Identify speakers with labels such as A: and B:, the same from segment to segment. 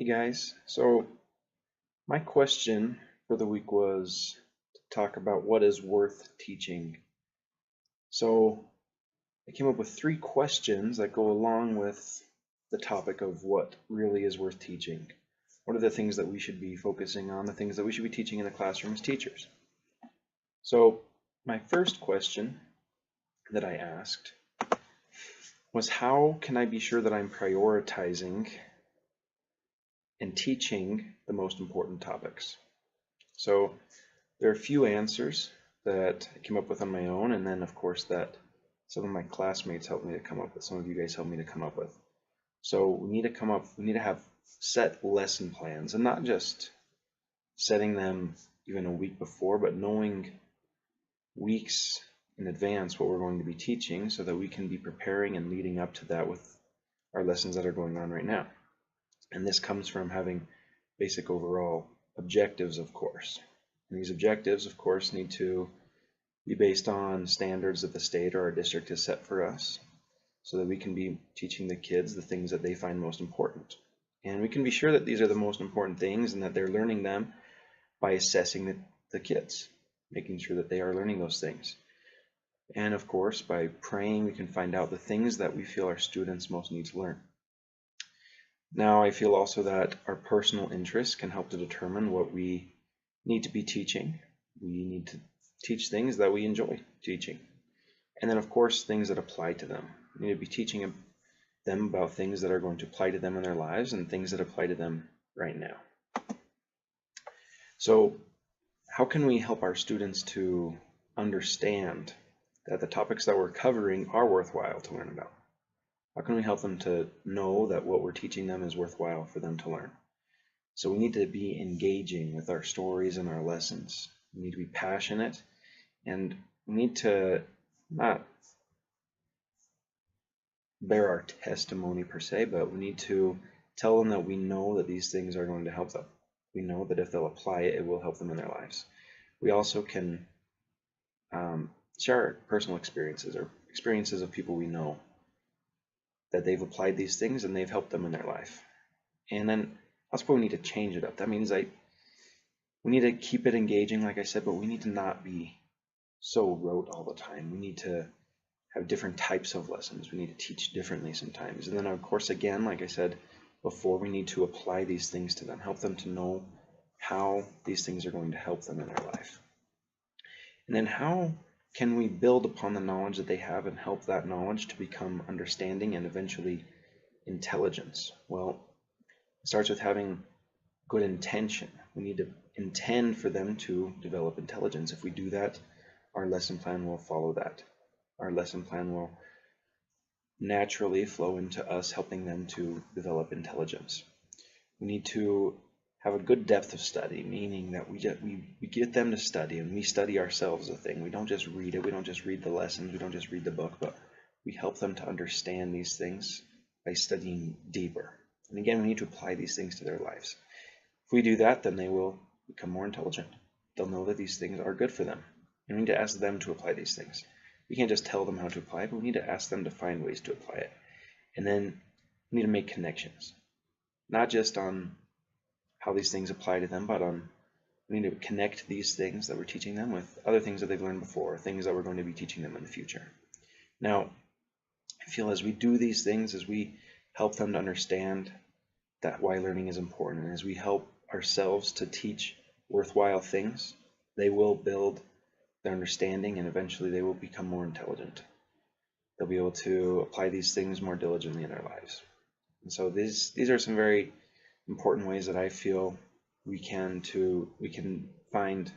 A: Hey guys, so my question for the week was to talk about what is worth teaching. So I came up with 3 questions that go along with the topic of what really is worth teaching. What are the things that we should be focusing on, the things that we should be teaching in the classroom as teachers? So my first question that I asked was, how can I be sure that I'm prioritizing and teaching the most important topics? So there are a few answers that I came up with on my own, and then of course that some of my classmates helped me to come up with, some of you guys helped me to come up with. So we need to have set lesson plans, and not just setting them even a week before, but knowing weeks in advance what we're going to be teaching so that we can be preparing and leading up to that with our lessons that are going on right now. And this comes from having basic overall objectives, of course. And these objectives, of course, need to be based on standards that the state or our district has set for us so that we can be teaching the kids the things that they find most important. And we can be sure that these are the most important things and that they're learning them by assessing the kids, making sure that they are learning those things. And of course, by praying, we can find out the things that we feel our students most need to learn. Now, I feel also that our personal interests can help to determine what we need to be teaching. We need to teach things that we enjoy teaching. And then, of course, things that apply to them. We need to be teaching them about things that are going to apply to them in their lives and things that apply to them right now. So, how can we help our students to understand that the topics that we're covering are worthwhile to learn about? How can we help them to know that what we're teaching them is worthwhile for them to learn? So we need to be engaging with our stories and our lessons. We need to be passionate, and we need to not bear our testimony per se, but we need to tell them that we know that these things are going to help them. We know that if they'll apply it, it will help them in their lives. We also can share our personal experiences or experiences of people we know that they've applied these things and they've helped them in their life. And then that's where we need to change it up. That means we need to keep it engaging, like I said, but we need to not be so rote all the time. We need to have different types of lessons. We need to teach differently sometimes. And then, of course, again, like I said before, we need to apply these things to them, help them to know how these things are going to help them in their life. And then how can we build upon the knowledge that they have and help that knowledge to become understanding and eventually intelligence? Well, it starts with having good intention. We need to intend for them to develop intelligence. If we do that, our lesson plan will follow that. Our lesson plan will naturally flow into us helping them to develop intelligence. We need to have a good depth of study, meaning that we get them to study, and we study ourselves a thing. We don't just read it, we don't just read the lessons, we don't just read the book, but we help them to understand these things by studying deeper. And again, we need to apply these things to their lives. If we do that, then they will become more intelligent. They'll know that these things are good for them. And we need to ask them to apply these things. We can't just tell them how to apply it, but we need to ask them to find ways to apply it. And then we need to make connections, not just on how these things apply to them, but we need to connect these things that we're teaching them with other things that they've learned before, things that we're going to be teaching them in the future. Now, I feel as we do these things, as we help them to understand that why learning is important, and as we help ourselves to teach worthwhile things, they will build their understanding, and eventually they will become more intelligent. They'll be able to apply these things more diligently in their lives. And so these are some very important ways that I feel we can find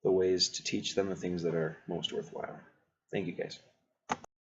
A: the ways to teach them the things that are most worthwhile. Thank you, guys.